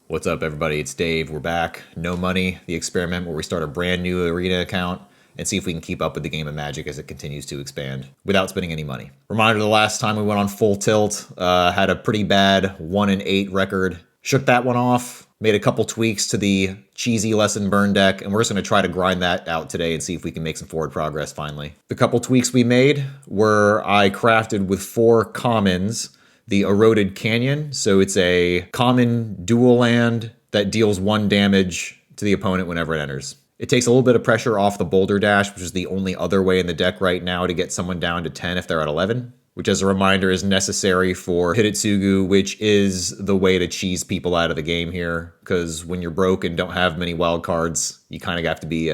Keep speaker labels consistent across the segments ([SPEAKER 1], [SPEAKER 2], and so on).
[SPEAKER 1] What's up, everybody? It's Dave. We're back. No Money, the experiment where we start a brand new Arena account and see if we can keep up with the game of Magic as it continues to expand without spending any money. Reminder, the last time we went on full tilt, had a pretty bad 1-8 record. Shook that one off, made a couple tweaks to the cheesy lesson burn deck, and we're just going to try to grind that out today and see if we can make some forward progress finally. The couple tweaks we made were I crafted with 4 commons the Eroded Canyon. So it's a common dual land that deals 1 damage to the opponent whenever it enters. It takes a little bit of pressure off the Boulder Dash, which is the only other way in the deck right now to get someone down to 10 if they're at 11, which as a reminder is necessary for Hidetsugu, which is the way to cheese people out of the game here. Because when you're broke and don't have many wild cards, you kind of have to be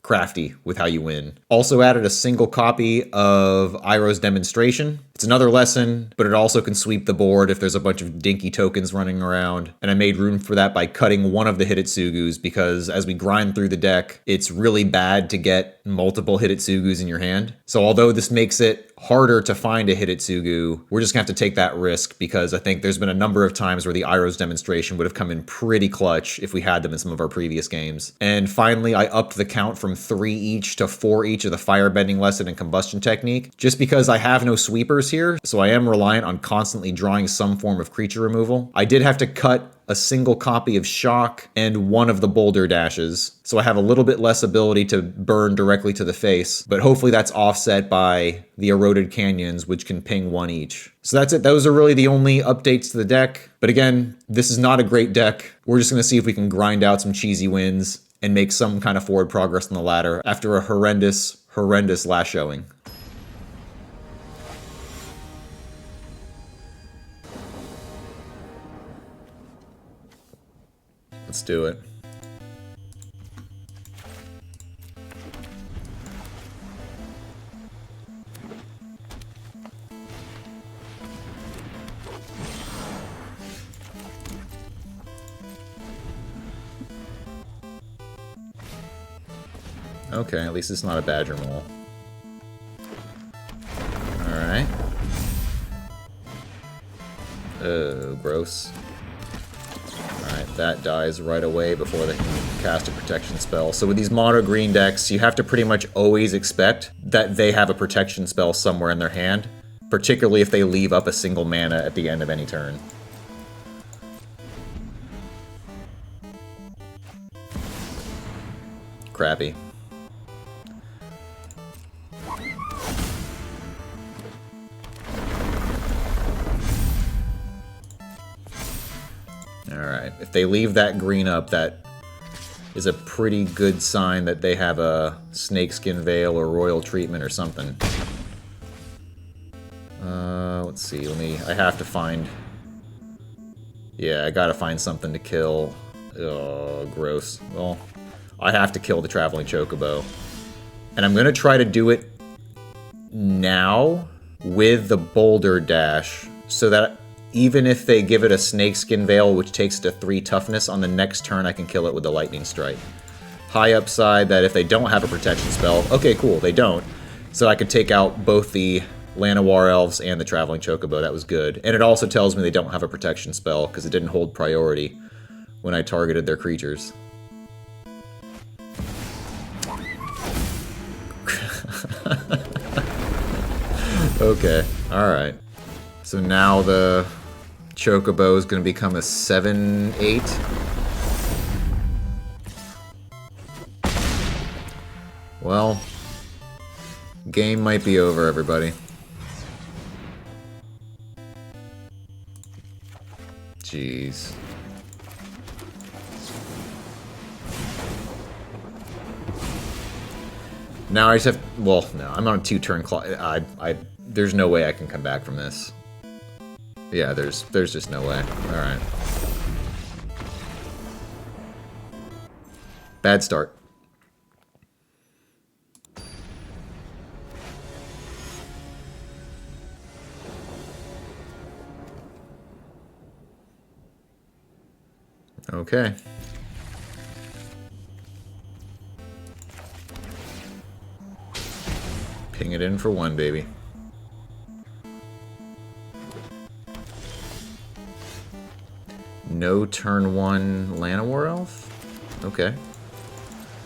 [SPEAKER 1] crafty with how you win. Also added a single copy of Iroh's Demonstration. It's another lesson, but it also can sweep the board if there's a bunch of dinky tokens running around. And I made room for that by cutting one of the Hidetsugus, because as we grind through the deck, it's really bad to get multiple Hidetsugus in your hand. So although this makes it harder to find a Hidetsugu, we're just gonna have to take that risk, because I think there's been a number of times where the Iroh's Demonstration would have come in pretty clutch if we had them in some of our previous games. And finally, I upped the count from 3 each to 4 each of the Firebending Lesson and Combustion Technique, just because I have no sweepers here, so I am reliant on constantly drawing some form of creature removal. I did have to cut a single copy of Shock and 1 of the Boulder Dashes, so I have a little bit less ability to burn directly to the face, but hopefully that's offset by the Eroded Canyons, which can ping 1 each. So that's it. Those are really the only updates to the deck. But again, this is not a great deck. We're just going to see if we can grind out some cheesy wins and make some kind of forward progress on the ladder after a horrendous last showing. Let's do it. Okay, at least it's not a Badger Mole. Alright. Oh, gross. Alright, that dies right away before they can cast a protection spell. So with these mono green decks, you have to pretty much always expect that they have a protection spell somewhere in their hand, particularly if they leave up a single mana at the end of any turn. Crappy. Alright, if they leave that green up, that is a pretty good sign that they have a Snakeskin Veil or Royal Treatment or something. Let's see, I have to find... Yeah, I gotta find something to kill. Oh, gross. Well, I have to kill the Traveling Chocobo. And I'm gonna try to do it now with the Boulder Dash, so that even if they give it a Snakeskin Veil, which takes it to 3 toughness, on the next turn I can kill it with the Lightning Strike. High upside that if they don't have a protection spell, okay, cool, they don't. So I could take out both the Llanowar Elves and the Traveling Chocobo, that was good. And it also tells me they don't have a protection spell, because it didn't hold priority when I targeted their creatures. Okay, alright. So now the Chocobo is going to become a 7/8. Well, game might be over, everybody. Jeez. Now I just have... Well, no, I'm on a 2-turn clock. There's no way I can come back from this. Yeah, there's just no way. Alright. Bad start. Okay. Ping it in for 1, baby. No turn 1 Llanowar Elf? Okay.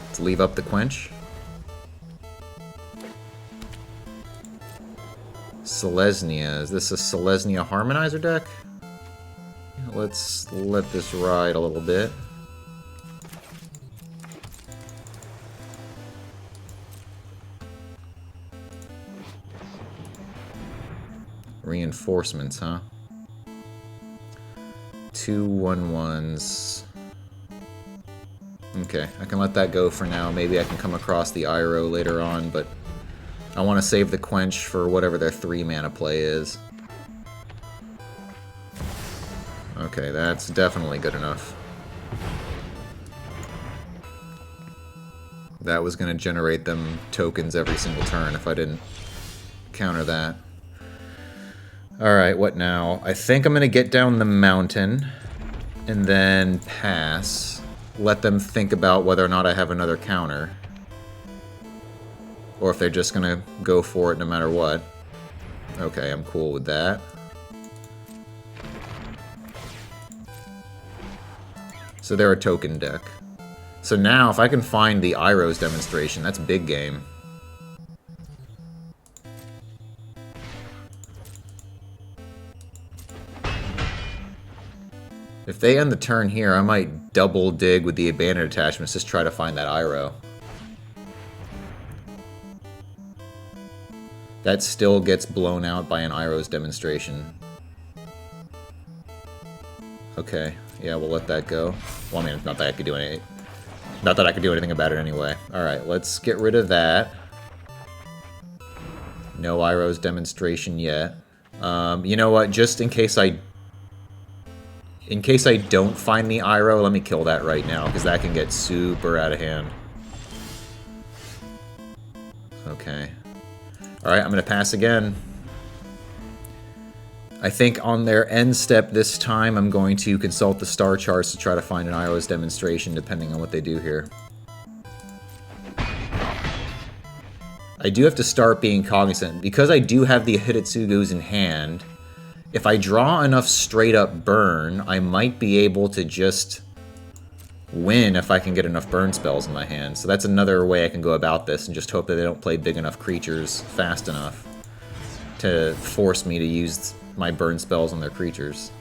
[SPEAKER 1] Let's leave up the Quench. Selesnya. Is this a Selesnya Harmonizer deck? Let's let this ride a little bit. Reinforcements, huh? 2 1/1s. Okay, I can let that go for now. Maybe I can come across the Iroh later on, but I want to save the Quench for whatever their 3 mana play is. Okay, that's definitely good enough. That was going to generate them tokens every single turn if I didn't counter that. Alright, what now? I think I'm going to get down the mountain and then pass. Let them think about whether or not I have another counter. Or if they're just going to go for it no matter what. Okay, I'm cool with that. So they're a token deck. So now, if I can find the Iroh's demonstration, that's big game. If they end the turn here, I might double dig with the abandoned attachments, just try to find that Iroh. That still gets blown out by an Iroh's demonstration. Okay, yeah, we'll let that go. Well, I mean, not that I could do anything. Not that I could do anything about it anyway. Alright, let's get rid of that. No Iroh's demonstration yet. You know what, just in case I don't find the Iroh, let me kill that right now, because that can get super out of hand. Okay. Alright, I'm going to pass again. I think on their end step this time, I'm going to consult the star charts to try to find an Iroh's demonstration, depending on what they do here. I do have to start being cognizant. Because I do have the Hidetsugus in hand, if I draw enough straight-up burn, I might be able to just win if I can get enough burn spells in my hand. So that's another way I can go about this, and just hope that they don't play big enough creatures fast enough to force me to use my burn spells on their creatures.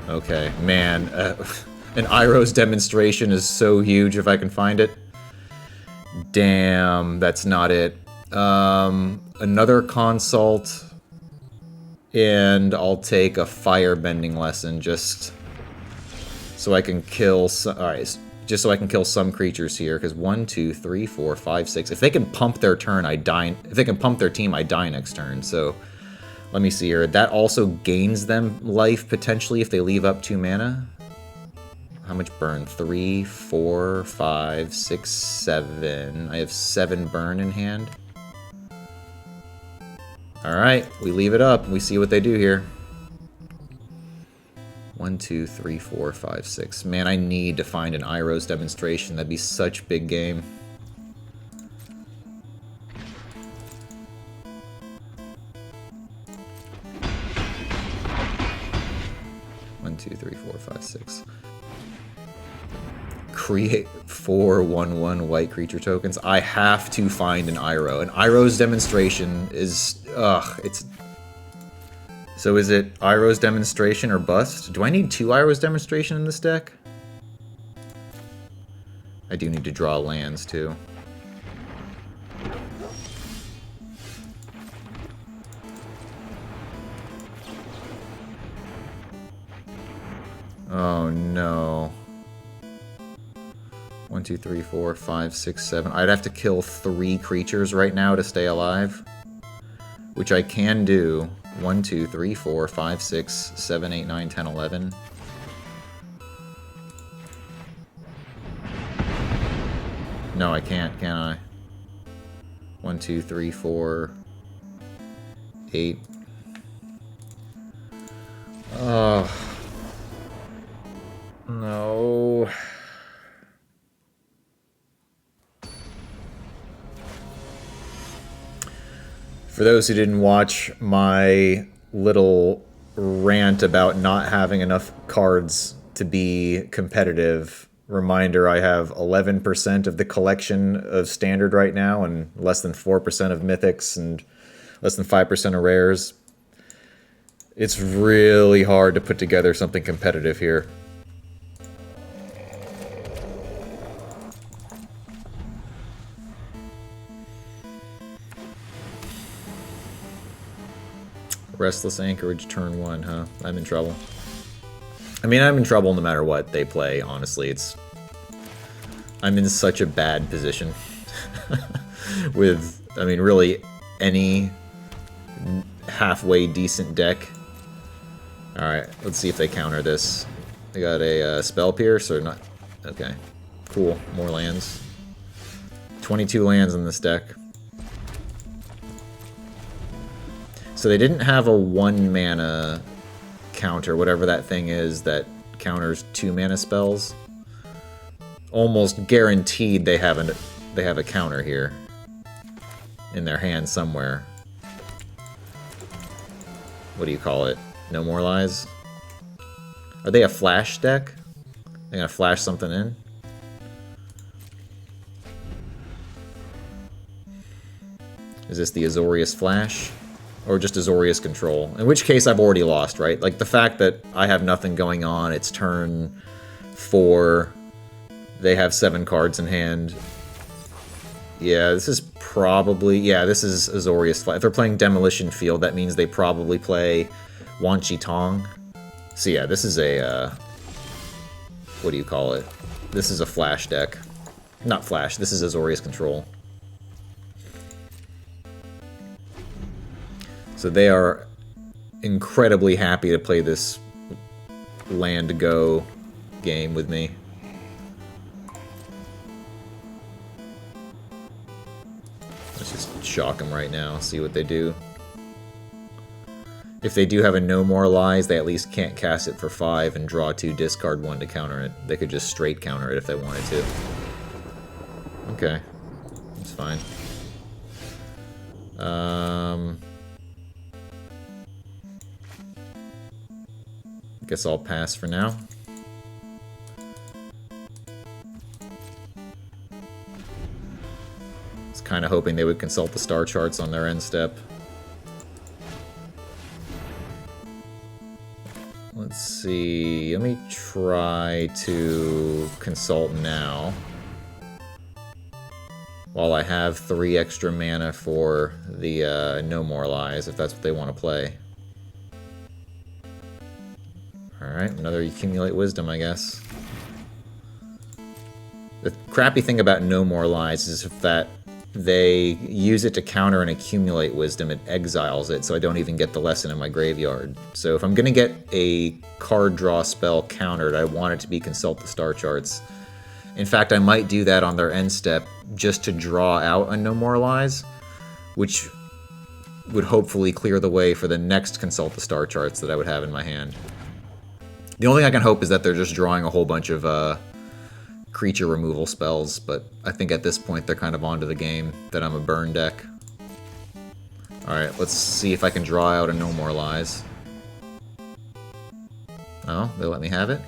[SPEAKER 1] Okay, man, an Iroh's demonstration is so huge if I can find it. Damn, that's not it. Another consult, and I'll take a firebending lesson just so I can kill some. Alright, just so I can kill some creatures here. Because 1, 2, 3, 4, 5, 6. If they can pump their turn, I die. If they can pump their team, I die next turn. So let me see here. That also gains them life potentially if they leave up 2 mana. How much burn? 3, 4, 5, 6, 7. I have 7 burn in hand. Alright, we leave it up. We see what they do here. 1, 2, 3, 4, 5, 6. Man, I need to find an Iroh's demonstration. That'd be such big game. One, 2, 3, 4, 5, 6. Create 4 1/1 white creature tokens. I have to find an Iroh. An Iroh's demonstration is... Ugh, it's... So is it Iroh's demonstration or bust? Do I need 2 Iroh's demonstration in this deck? I do need to draw lands, too. Oh, no. 1, 2, 3, 4, 5, 6, 7. I'd have to kill 3 creatures right now to stay alive. Which I can do. 1, 2, 3, 4, 5, 6, 7, 8, 9, 10, 11. No, I can't, can I? 1, 2, 3, 4, 8. Oh. No. For those who didn't watch my little rant about not having enough cards to be competitive. Reminder, I have 11% of the collection of standard right now and less than 4% of mythics and less than 5% of rares. It's really hard to put together something competitive here. Restless Anchorage turn 1, huh? I'm in trouble. I mean, I'm in trouble no matter what they play, honestly. I'm in such a bad position. With, I mean, really any halfway decent deck. Alright, let's see if they counter this. They got a Spell Pierce or not? Okay, cool. More lands. 22 lands in this deck. So they didn't have a 1 mana counter, whatever that thing is that counters 2 mana spells. Almost guaranteed they have a counter here in their hand somewhere. What do you call it? No More Lies? Are they a flash deck? They're gonna flash something in? Is this the Azorius Flash? Or just Azorius Control? In which case I've already lost, right? Like, the fact that I have nothing going on, it's turn 4, they have 7 cards in hand. Yeah, this is probably... Yeah, this is Azorius Flash. If they're playing Demolition Field, that means they probably play Wan Chi Tong. So yeah, this is a... what do you call it? This is a Flash deck. Not Flash, this is Azorius Control. So they are incredibly happy to play this land go game with me. Let's just shock them right now, see what they do. If they do have a No More Lies, they at least can't cast it for 5 and draw 2, discard 1 to counter it. They could just straight counter it if they wanted to. Okay, that's fine. Guess I'll pass for now. Was kind of hoping they would consult the star charts on their end step. Let's see, let me try to consult now. While I have 3 extra mana for the No More Lies, if that's what they want to play. Alright, another Accumulate Wisdom, I guess. The crappy thing about No More Lies is that they use it to counter and Accumulate Wisdom, it exiles it, so I don't even get the lesson in my graveyard. So if I'm going to get a card draw spell countered, I want it to be Consult the Star Charts. In fact, I might do that on their end step just to draw out a No More Lies, which would hopefully clear the way for the next Consult the Star Charts that I would have in my hand. The only thing I can hope is that they're just drawing a whole bunch of creature removal spells, but I think at this point they're kind of onto the game that I'm a burn deck. Alright, let's see if I can draw out a No More Lies. Oh, they let me have it?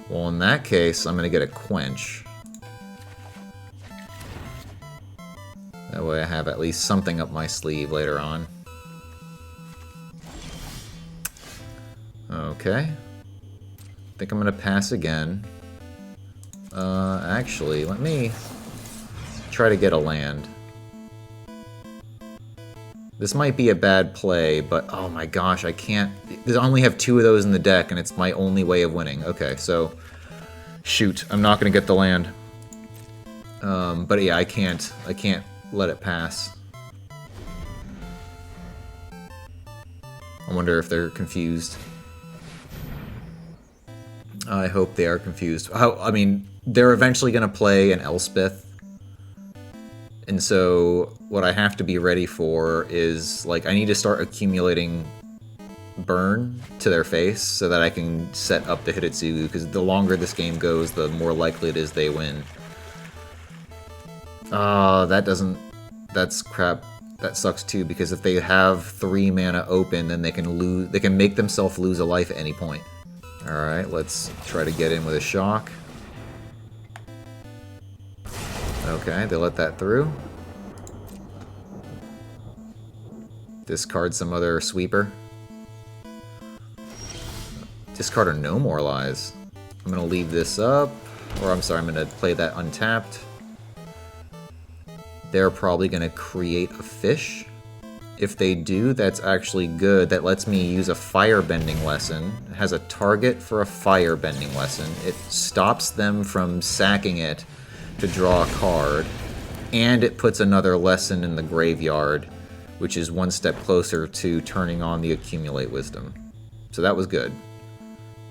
[SPEAKER 1] Well, in that case, I'm going to get a Quench. That way I have at least something up my sleeve later on. Okay. I think I'm going to pass again. Actually, let me try to get a land. This might be a bad play, but oh my gosh, I can't... I only have 2 of those in the deck, and it's my only way of winning. Okay, so... Shoot, I'm not going to get the land. But yeah, I can't let it pass. I wonder if they're confused. I hope they are confused. I mean, they're eventually going to play an Elspeth. And so what I have to be ready for is, like, I need to start accumulating burn to their face so that I can set up the Hidetsugu, because the longer this game goes, the more likely it is they win. That doesn't... That's crap. that sucks too, because if they have 3 mana open, then they can make themselves lose a life at any point. Alright, let's try to get in with a shock. Okay, they let that through. Discard some other sweeper. Discard or no more lies. I'm gonna leave this up, or I'm sorry, I'm gonna play that untapped. They're probably gonna create a fish. If they do, that's actually good. That lets me use a firebending lesson. It has a target for a firebending lesson. It stops them from sacking it to draw a card. And it puts another lesson in the graveyard, which is one step closer to turning on the Accumulate Wisdom. So that was good.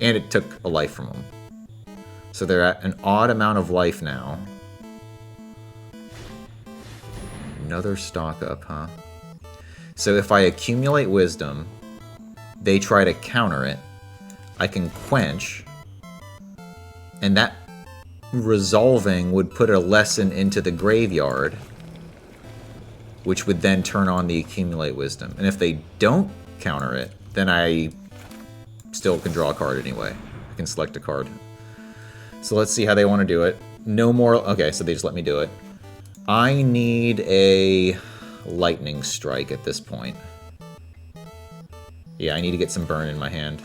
[SPEAKER 1] And it took a life from them. So they're at an odd amount of life now. Another stock up, huh? So if I accumulate wisdom, they try to counter it, I can quench, and that resolving would put a lesson into the graveyard, which would then turn on the accumulate wisdom. And if they don't counter it, then I still can draw a card anyway. I can select a card. So let's see how they want to do it. No more... Okay, so they just let me do it. I need a lightning strike at this point. Yeah, I need to get some burn in my hand.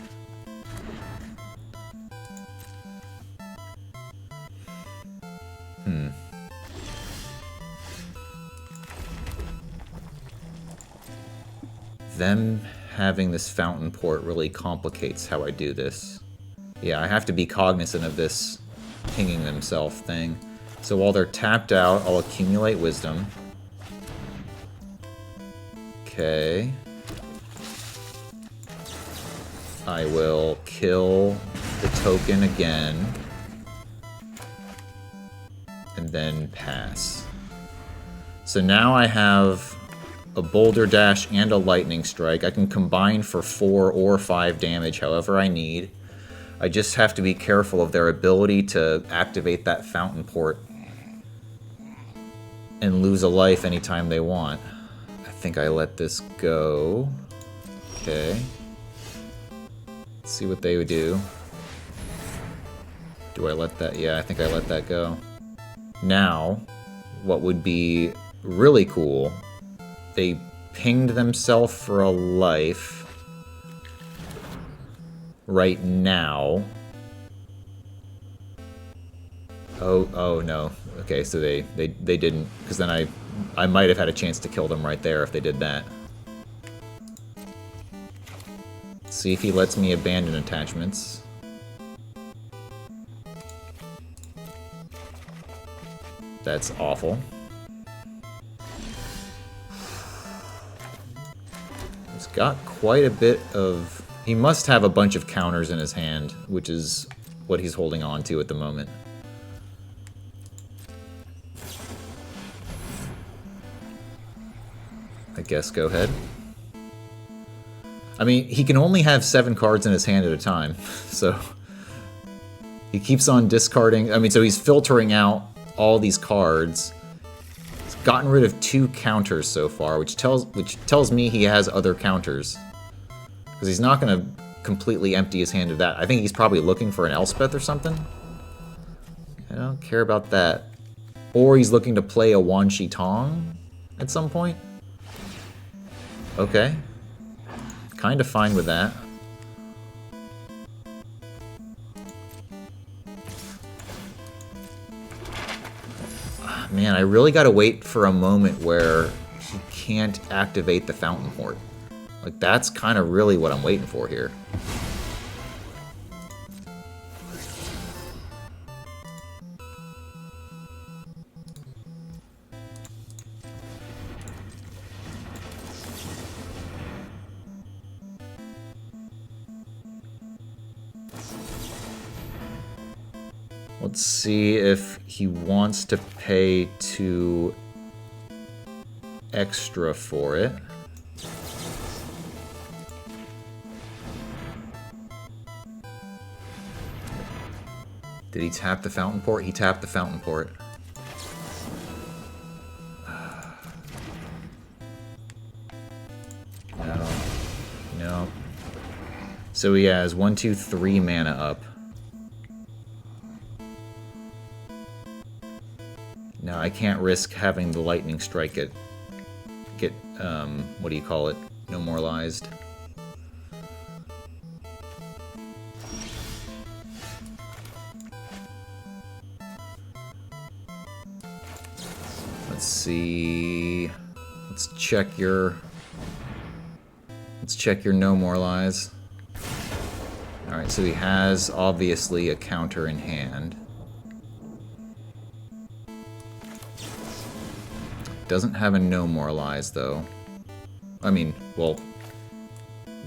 [SPEAKER 1] Them having this fountain port really complicates how I do this. Yeah, I have to be cognizant of this pinging themselves thing. So while they're tapped out, I'll accumulate wisdom. Okay. I will kill the token again. And then pass. So now I have a Boulder Dash and a Lightning Strike. I can combine for 4 or 5 damage, however I need. I just have to be careful of their ability to activate that fountain port and lose a life anytime they want. I think I let this go. Okay. Let's see what they would do. Do I let that? Yeah, I think I let that go. Now, what would be really cool, they pinged themselves for a life right now. Oh no. Okay, so they didn't, because then I might have had a chance to kill them right there if they did that. See if he lets me abandon attachments. That's awful. He's got quite a bit of... He must have a bunch of counters in his hand, which is what he's holding on to at the moment. I guess go ahead. I mean, he can only have 7 cards in his hand at a time, so... He keeps on discarding... I mean, so he's filtering out all these cards. He's gotten rid of 2 counters so far, which tells me he has other counters. Because he's not going to completely empty his hand of that. I think he's probably looking for an Elspeth or something. I don't care about that. Or he's looking to play a Wan Shi Tong at some point. Okay. Kind of fine with that. Man, I really gotta wait for a moment where he can't activate the fountain port. Like, that's kind of really what I'm waiting for here. Let's see if he wants to pay 2 extra for it. Did he tap the fountain port? He tapped the fountain port. So he has 1, 2, 3 mana up. Now I can't risk having the lightning strike get what do you call it? No moralized. Let's see. Let's check your no moralize. Alright, so he has obviously a counter in hand. Doesn't have a no moralize though. I mean, well,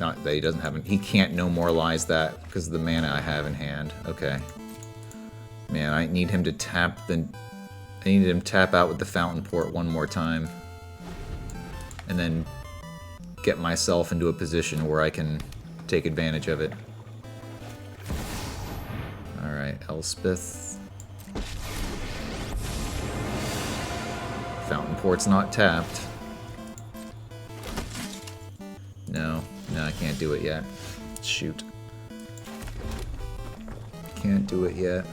[SPEAKER 1] not that he doesn't have he can't no moralize that because of the mana I have in hand. Okay. Man, I need him to tap out with the Fountain Port one more time. And then get myself into a position where I can take advantage of it. Alright, Elspeth. Fountain Port's not tapped. No, I can't do it yet. Shoot. Can't do it yet.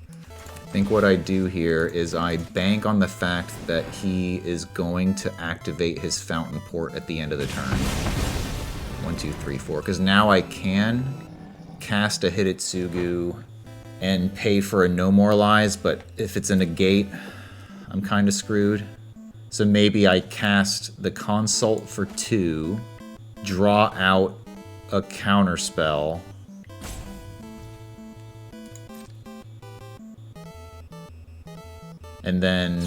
[SPEAKER 1] I think what I do here is I bank on the fact that he is going to activate his Fountain Port at the end of the turn. 1, 2, 3, 4. Because now I can cast a Hitotsugu and pay for a no moralize, but if it's a negate, I'm kind of screwed. So maybe I cast the Consult for 2, draw out a counter spell, and then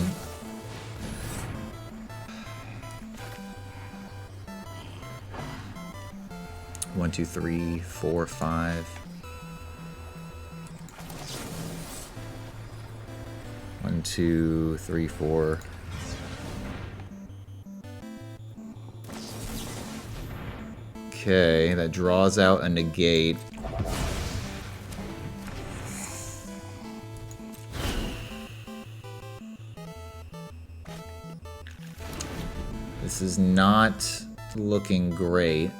[SPEAKER 1] one, two, three, four, 5. 1, 2, 3, 4. Okay, that draws out a negate. This is not looking great.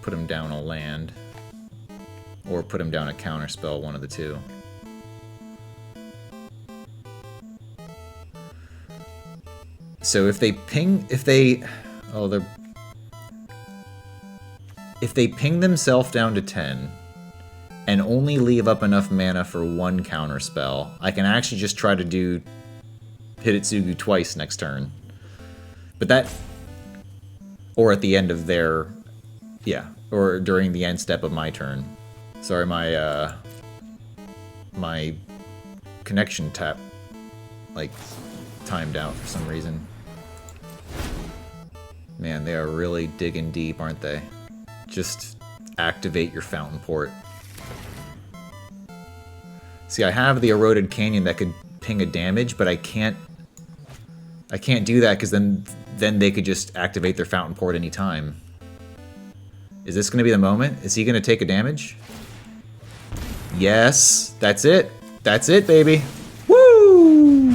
[SPEAKER 1] Put him down a land. Or put him down a counterspell, one of the two. So if they ping themselves down to 10 and only leave up enough mana for one counterspell, I can actually just try to do Hitotsugu twice next turn. But that, or at the end of their, yeah, or during the end step of my turn. Sorry, my connection tap, like, timed out for some reason. Man, they are really digging deep, aren't they? Just activate your Fountain Port. See, I have the Eroded Canyon that could ping a damage, but I can't do that because then they could just activate their Fountain Port anytime. Is this going to be the moment? Is he going to take a damage? Yes, that's it. That's it, baby. Woo!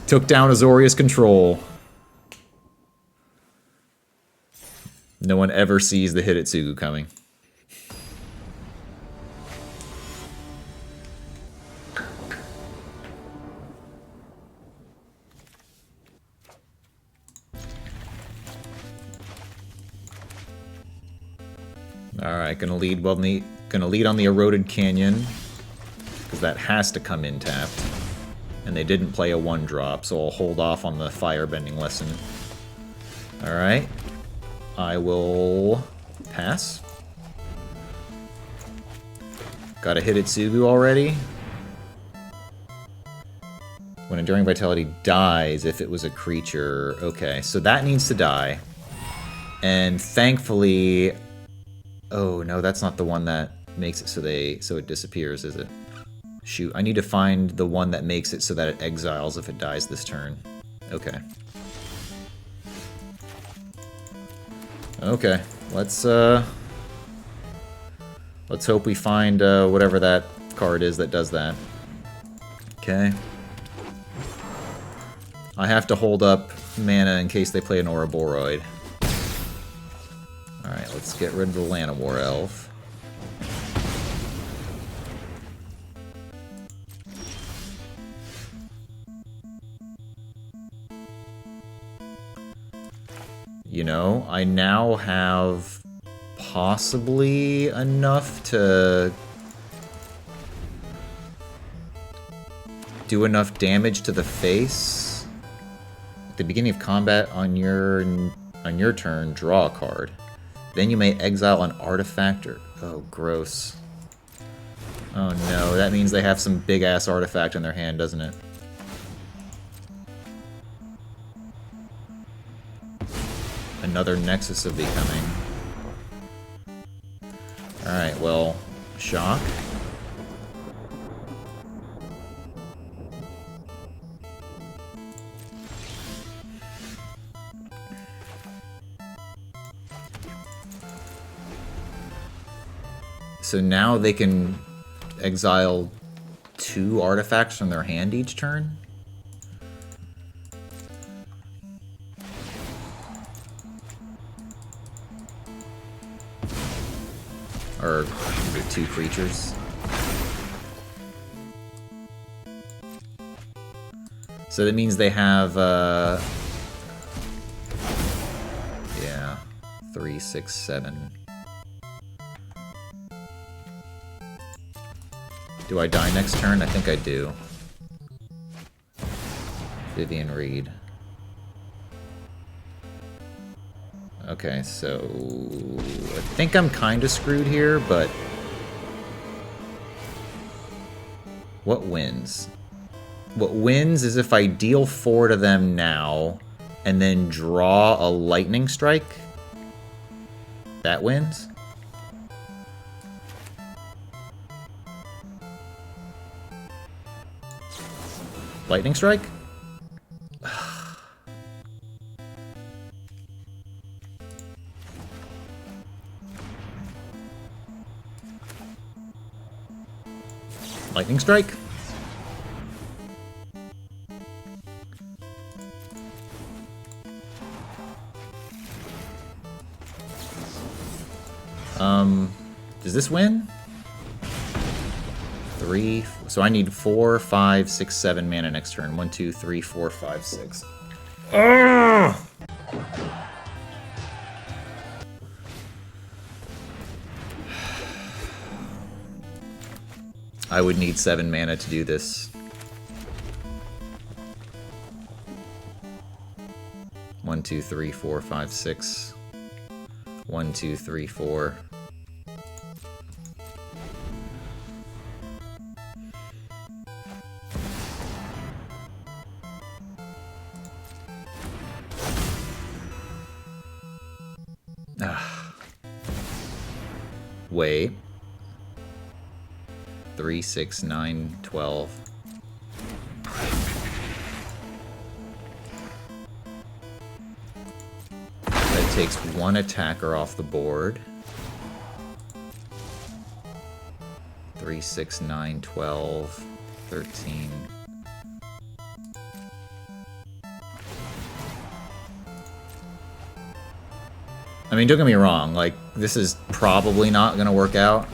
[SPEAKER 1] Took down Azorius Control. No one ever sees the Hitotsugu coming. Alright, gonna lead on the Eroded Canyon, because that has to come in tapped. And they didn't play a 1-drop, so I'll hold off on the Firebending Lesson. Alright. I will pass. Got a Hitotsugu already. When Enduring Vitality dies, if it was a creature... Okay, so that needs to die. And thankfully... Oh, no, that's not the one that makes it so it disappears, is it? Shoot, I need to find the one that makes it so that it exiles if it dies this turn. Okay. Okay, let's hope we find whatever that card is that does that. Okay. I have to hold up mana in case they play an Ouroboros. Alright, let's get rid of the Llanowar Elf. You know, I now have possibly enough to do enough damage to the face. At the beginning of combat on your turn, draw a card. Then you may exile an artifact or... Oh, gross. Oh no, that means they have some big-ass artifact in their hand, doesn't it? Another Nexus of Becoming. Alright, well, shock. So now they can exile 2 artifacts from their hand each turn? Or 2 creatures. So that means they have, yeah, 3, 6, 7. Do I die next turn? I think I do. Vivian Reed. Okay, so I think I'm kind of screwed here, but what wins? What wins is if I deal 4 to them now and then draw a lightning strike. That wins? Lightning strike? Lightning strike? Does this win? 3, so I need 4, 5, 6, 7 mana next turn. 1, 2, 3, 4, 5, 6. Ugh! I would need 7 mana to do this. 1, 2, 3, 4, 5, 6. 1, 2, 3, 4. Wait. 3, 6, 9, 12. That takes 1 attacker off the board. 3, 6, 9, 12, 13. I mean, don't get me wrong, like, this is probably not gonna work out.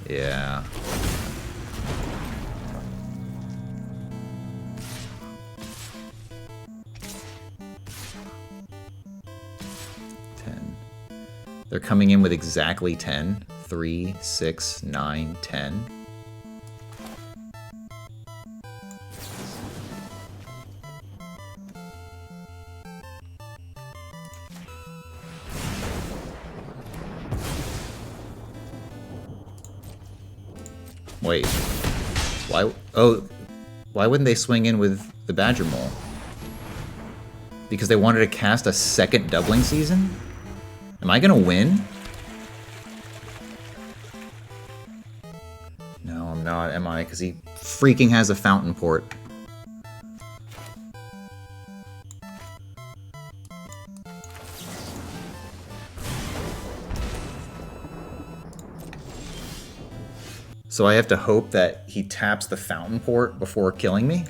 [SPEAKER 1] Yeah. They're coming in with exactly 10. 3, 6, 9, 10. Wait. Why? Oh, why wouldn't they swing in with the Badger Mole? Because they wanted to cast a second doubling season? Am I gonna win? No, I'm not, am I? Why? Because he freaking has a fountain port. So I have to hope that he taps the fountain port before killing me?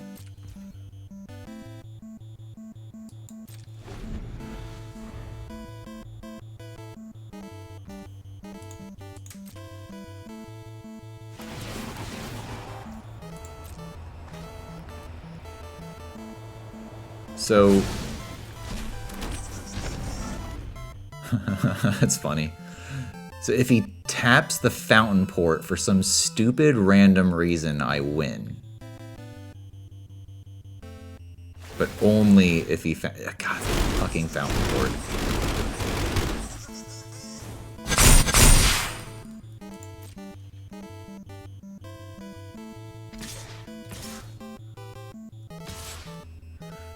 [SPEAKER 1] So... That's funny. So if he taps the fountain port for some stupid random reason, I win. But only if he... God, fucking fountain port.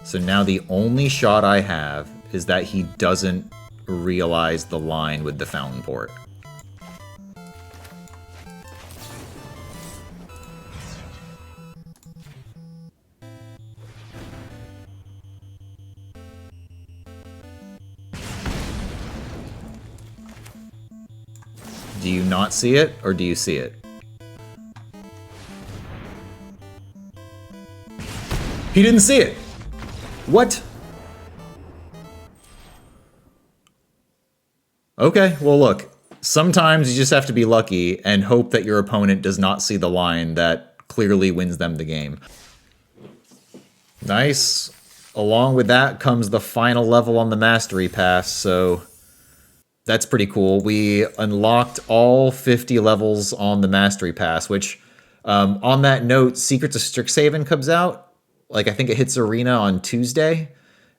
[SPEAKER 1] So now the only shot I have is that he doesn't realize the line with the fountain port. Do you not see it, or do you see it? He didn't see it! What? Okay, well look, sometimes you just have to be lucky and hope that your opponent does not see the line that clearly wins them the game. Nice. Along with that comes the final level on the Mastery Pass, so that's pretty cool. We unlocked all 50 levels on the Mastery Pass, which, on that note, Secrets of Strixhaven comes out. Like, I think it hits Arena on Tuesday.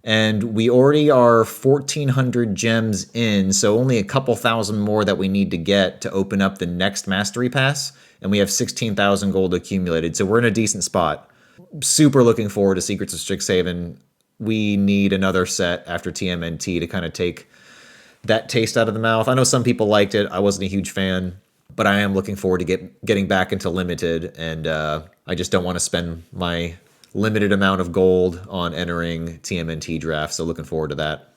[SPEAKER 1] And we already are 1,400 gems in, so only a couple thousand more that we need to get to open up the next Mastery Pass. And we have 16,000 gold accumulated, so we're in a decent spot. Super looking forward to Secrets of Strixhaven. We need another set after TMNT to kind of take that taste out of the mouth. I know some people liked it. I wasn't a huge fan, but I am looking forward to getting back into Limited, and I just don't want to spend my limited amount of gold on entering TMNT draft, so looking forward to that.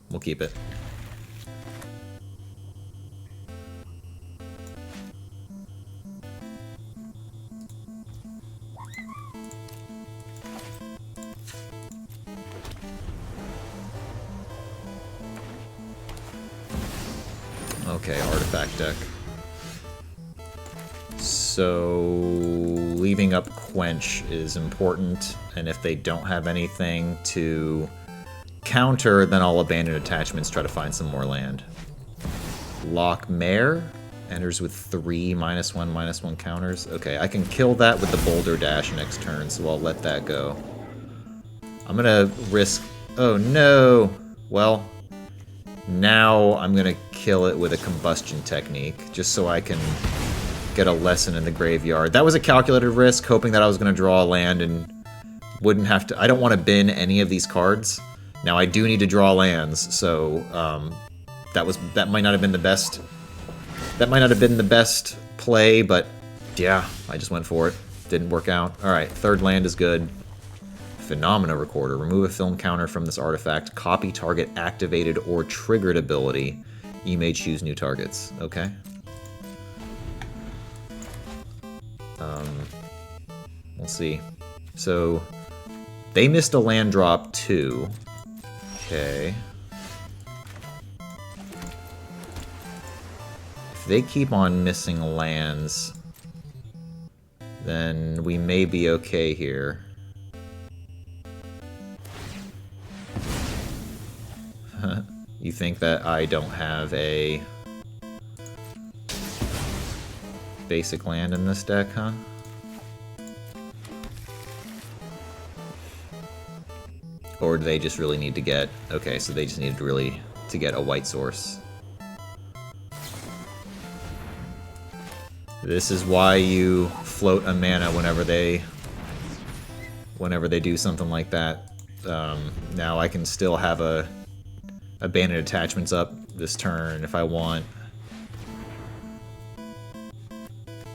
[SPEAKER 1] We'll keep it. Okay, artifact deck. So leaving up Quench is important, and if they don't have anything to counter, then I'll abandon attachments, try to find some more land. Lock Mare enters with 3 -1/-1 counters. Okay, I can kill that with the Boulder Dash next turn, so I'll let that go. I'm gonna risk... Oh no! Well, now I'm gonna kill it with a Combustion Technique, just so I can get a lesson in the graveyard. That was a calculated risk, hoping that I was gonna draw a land and wouldn't have to... I don't want to bin any of these cards. Now I do need to draw lands, so that might not have been the best. That might not have been the best play, but yeah, I just went for it. Didn't work out. All right, third land is good. Phenomena Recorder. Remove a film counter from this artifact. Copy target activated or triggered ability. You may choose new targets. Okay. We'll see. So they missed a land drop too. Okay. If they keep on missing lands, then we may be okay here. You think that I don't have a basic land in this deck, huh? Or do they just really need to get... Okay, so they just needed to get a white source. This is why you float a mana whenever they do something like that. Now I can still have a abandoned attachments up this turn if I want.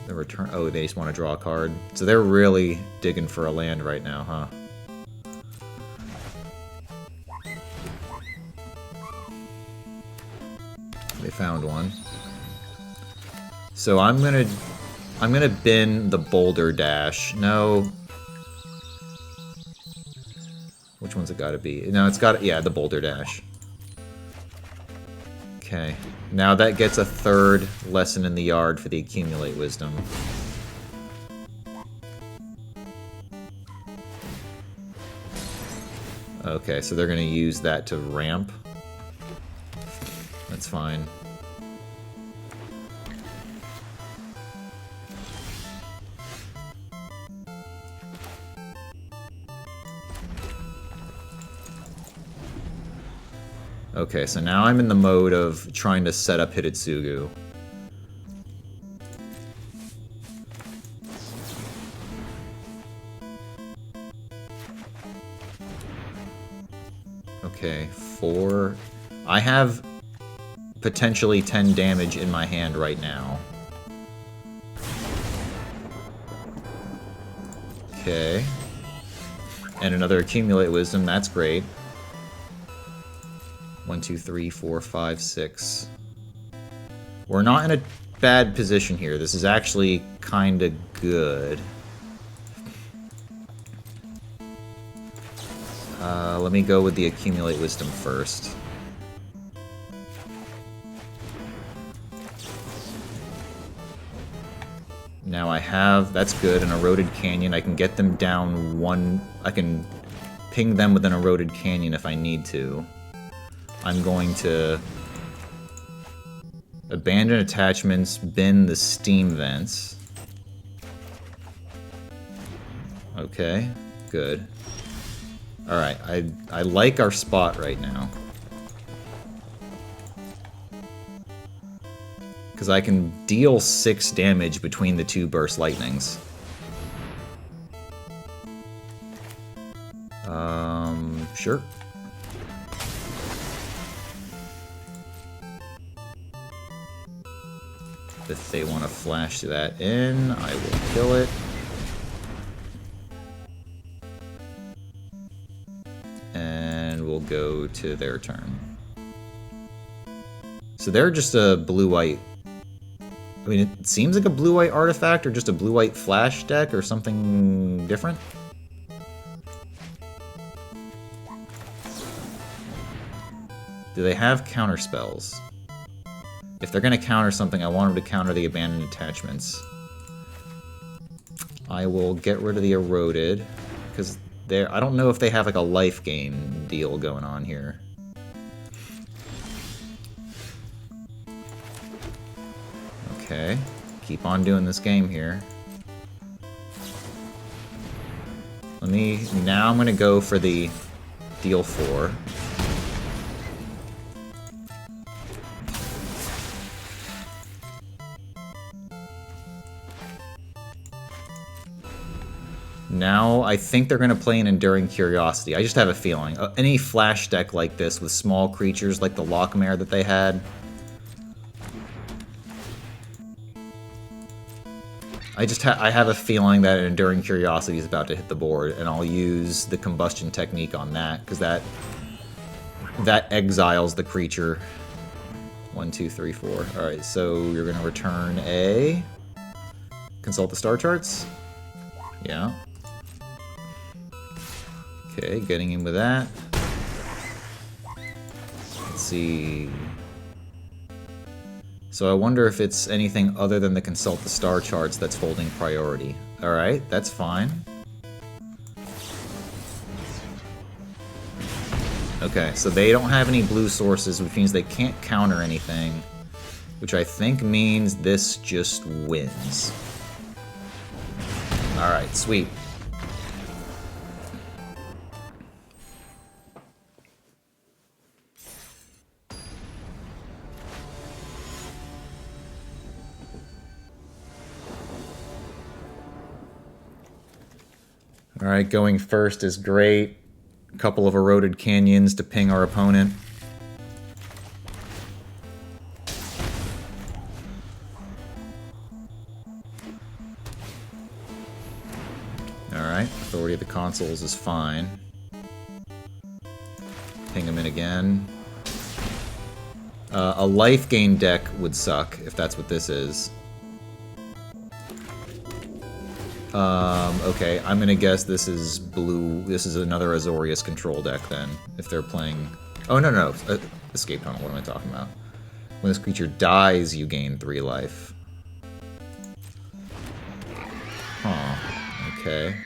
[SPEAKER 1] The return. Oh, they just want to draw a card. So they're really digging for a land right now, huh? They found one. So I'm gonna bin the Boulder Dash. No. Which one's it gotta be? No, it's got, yeah, the Boulder Dash. Okay. Now that gets a third lesson in the yard for the Accumulate Wisdom. Okay, so they're gonna use that to ramp. That's fine. Okay, so now I'm in the mode of trying to set up Hitotsugu. Okay, 4. I have potentially 10 damage in my hand right now. Okay. And another Accumulate Wisdom, that's great. 1, 2, 3, 4, 5, 6. We're not in a bad position here. This is actually kinda good. Let me go with the Accumulate Wisdom first. Now I have, that's good, an Eroded Canyon. I can get them down one, I can ping them with an Eroded Canyon if I need to. I'm going to abandon attachments, bin the steam vents. Okay, good. Alright, I like our spot right now. Because I can deal 6 damage between the 2 Burst Lightnings. Sure. If they want to flash that in, I will kill it. And we'll go to their turn. So they're just a blue-white. I mean, it seems like a blue-white artifact or just a blue-white flash deck or something different. Do they have counter spells? If they're going to counter something, I want them to counter the abandoned attachments. I will get rid of the eroded, because I don't know if they have like a life gain deal going on here. Okay, keep on doing this game here. Now I'm going to go for the deal 4. Now, I think they're going to play an Enduring Curiosity. I just have a feeling. Any flash deck like this with small creatures like the Lockmare that they had. I have a feeling that an Enduring Curiosity is about to hit the board, and I'll use the Combustion Technique on that, because that exiles the creature. 1, 2, 3, 4. Alright, so you're going to return a... Consult the star charts? Yeah. Okay, getting in with that. Let's see. So I wonder if it's anything other than the Consult the Star Charts that's holding priority. Alright, that's fine. Okay, so they don't have any blue sources, which means they can't counter anything. Which I think means this just wins. Alright, sweet. Alright, going first is great. A couple of Eroded Canyons to ping our opponent. Authority of the Consuls is fine. Ping him in again. A life gain deck would suck, if that's what this is. Okay, I'm gonna guess this is blue. This is another Azorius control deck, then, if they're playing... Oh, no. Escape Tunnel, what am I talking about? When this creature dies, you gain 3 life. Huh, okay.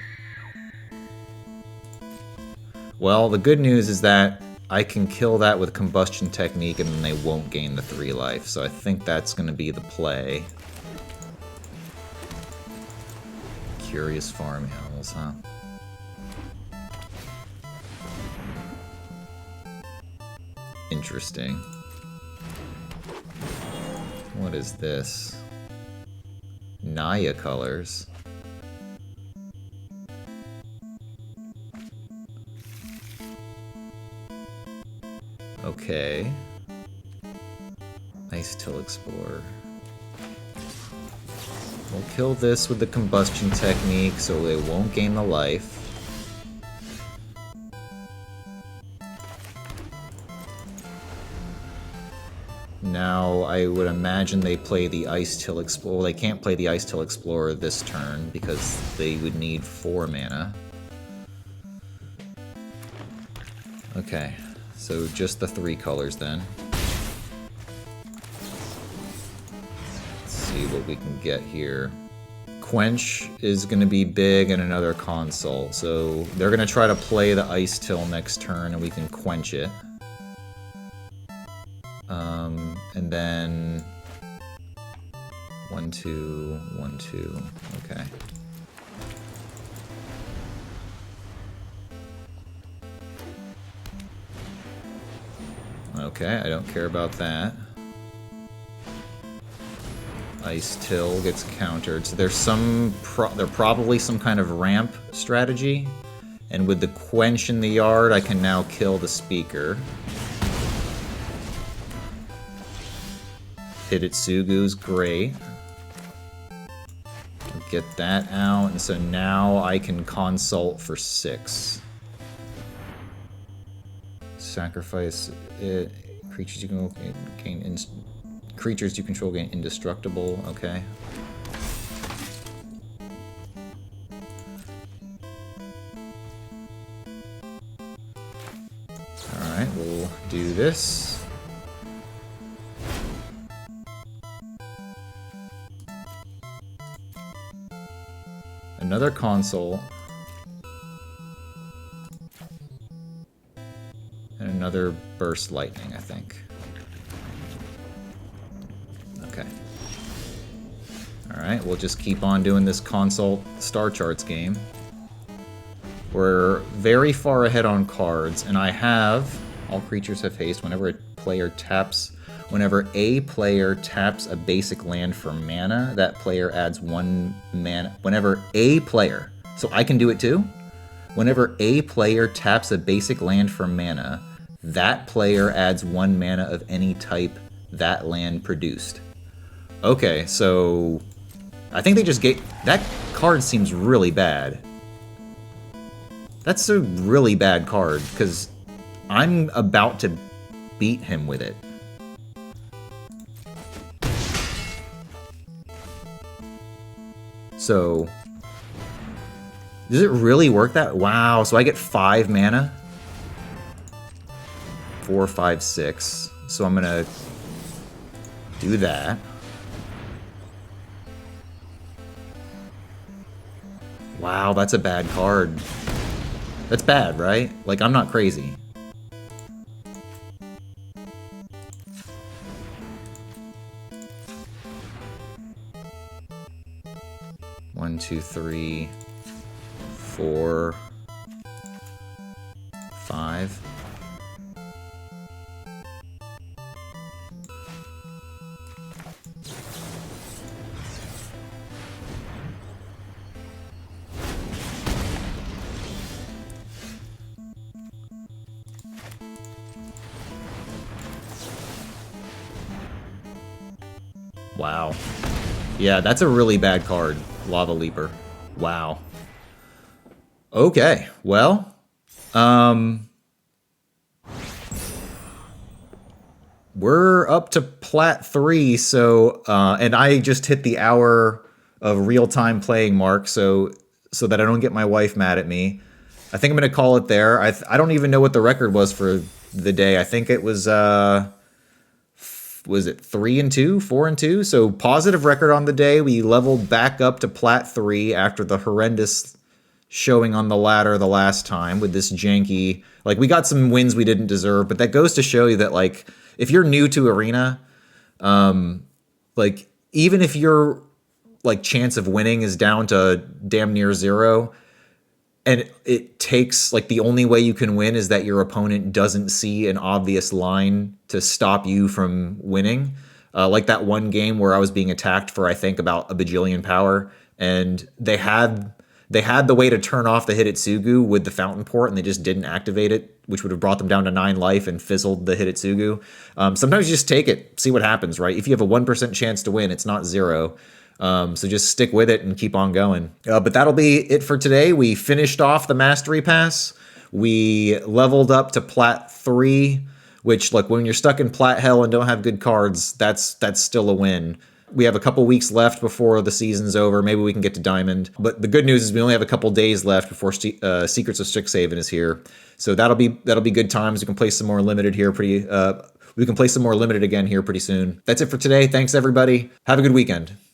[SPEAKER 1] Well, the good news is that I can kill that with Combustion Technique and then they won't gain the 3 life, so I think that's going to be the play. Curious farm animals, huh? Interesting. What is this? Naya colors. Okay. Ice Till Explorer. We'll kill this with the Combustion Technique so they won't gain the life. Now, I would imagine they play the Ice Till Explorer. Well, they can't play the Ice Till Explorer this turn because they would need 4 mana. Okay, so just the 3 colors then. Let's see what we can get here. Quench is going to be big and another console. So they're going to try to play the Ice Till next turn and we can quench it. And then 1, 2, 1, 2. Okay. Okay, I don't care about that. Ice Till gets countered. So there's probably some kind of ramp strategy. And with the Quench in the yard, I can now kill the speaker. Hidetsugu's great. Get that out, and so now I can consult for 6. Sacrifice it. Creatures you can gain creatures you control gain indestructible. Okay. All right, we'll do this. Another console. And another Burst Lightning, I think. Okay. Alright, we'll just keep on doing this console Star Charts game. We're very far ahead on cards, and I have... All creatures have haste. Whenever a player taps a basic land for mana, that player adds 1 mana. Whenever a player, so I can do it too? Whenever a player taps a basic land for mana, that player adds 1 mana of any type that land produced. Okay, so I think they just gave... That card seems really bad. That's a really bad card, because I'm about to beat him with it. So, does it really work that? Wow, so I get 5 mana? 4, 5, 6. So I'm gonna do that. Wow, that's a bad card. That's bad, right? Like, I'm not crazy. One, 2, 3, 4, 5. Wow. Yeah, that's a really bad card. Lava Leaper. Wow. Okay, well, we're up to Plat 3, so, and I just hit the hour of real-time playing mark, so that I don't get my wife mad at me. I think I'm going to call it there. I don't even know what the record was for the day. I think it was it 3-2, 4-2? So positive record on the day. We leveled back up to Plat 3 after the horrendous showing on the ladder the last time with this janky, like, we got some wins we didn't deserve, but that goes to show you that, like, if you're new to Arena, like, even if your, like, chance of winning is down to damn near zero, and it takes, like, the only way you can win is that your opponent doesn't see an obvious line to stop you from winning. Like that one game where I was being attacked for, I think, about a bajillion power, and they had the way to turn off the Hidetsugu with the fountain port, and they just didn't activate it, which would have brought them down to 9 life and fizzled the Hidetsugu. Sometimes you just take it, see what happens, right? If you have a 1% chance to win, it's not zero. So just stick with it and keep on going. But that'll be it for today. We finished off the Mastery Pass. We leveled up to Plat 3, which, like, when you're stuck in Plat Hell and don't have good cards, that's still a win. We have a couple weeks left before the season's over. Maybe we can get to Diamond. But the good news is we only have a couple days left before Secrets of Strixhaven is here. So that'll be good times. We can play some more limited here we can play some more limited again here pretty soon. That's it for today. Thanks, everybody. Have a good weekend.